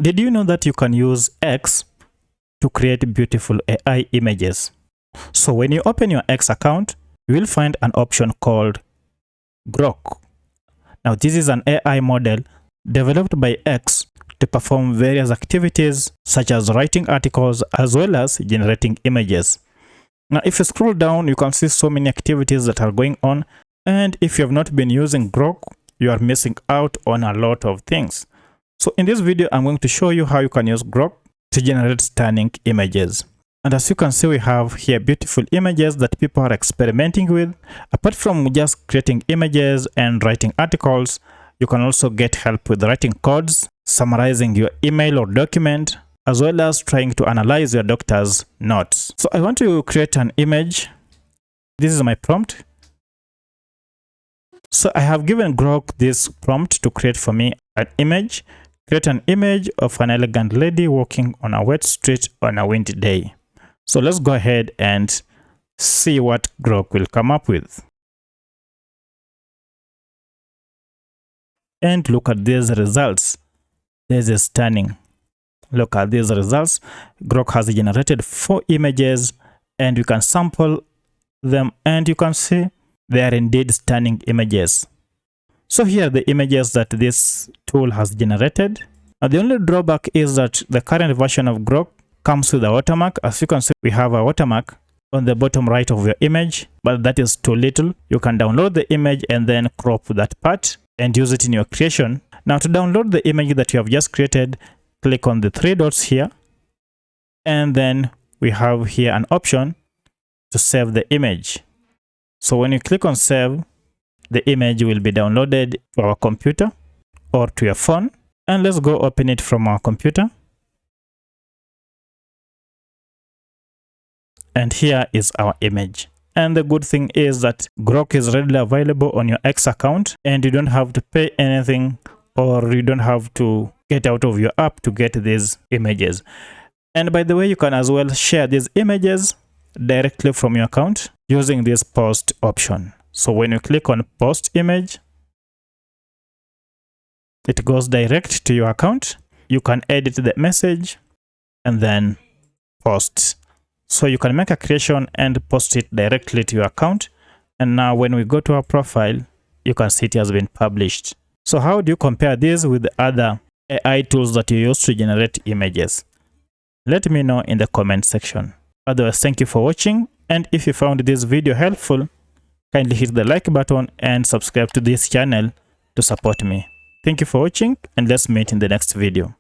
Did you know that you can use X to create beautiful AI images? So when you open your X account, you will find an option called Grok. Now this is an AI model developed by X to perform various activities such as writing articles as well as generating images. Now if you scroll down, you can see so many activities that are going on, and if you have not been using Grok, you are missing out on a lot of things. So in this video, I'm going to show you how you can use Grok to generate stunning images. And as you can see, we have here beautiful images that people are experimenting with. Apart from just creating images and writing articles, you can also get help with writing codes, summarizing your email or document, as well as trying to analyze your doctor's notes. So I want to create an image. This is my prompt. So I have given Grok this prompt to create for me an image. Create an image of an elegant lady walking on a wet street on a windy day. So let's go ahead and see what Grok will come up with. And look at these results. This is stunning. Look at these results. Grok has generated 4 images and you can sample them and you can see they are indeed stunning images. So here are the images that this tool has generated. Now the only drawback is that the current version of Grok comes with a watermark. As you can see, we have a watermark on the bottom right of your image, but that is too little. You can download the image and then crop that part and use it in your creation. Now to download the image that you have just created, click on the 3 dots here, and then we have here an option to save the image. So when you click on save, the image will be downloaded to our computer or to your phone. And let's go open it from our computer. And here is our image. And the good thing is that Grok is readily available on your X account and you don't have to pay anything, or you don't have to get out of your app to get these images. And by the way, you can as well share these images directly from your account using this post option. So when you click on post image, it goes direct to your account. You can edit the message and then post. So you can make a creation and post it directly to your account. And now when we go to our profile, you can see it has been published. So how do you compare this with the other AI tools that you use to generate images? Let me know in the comment section. Otherwise, thank you for watching. And if you found this video helpful, kindly hit the like button and subscribe to this channel to support me. Thank you for watching, and let's meet in the next video.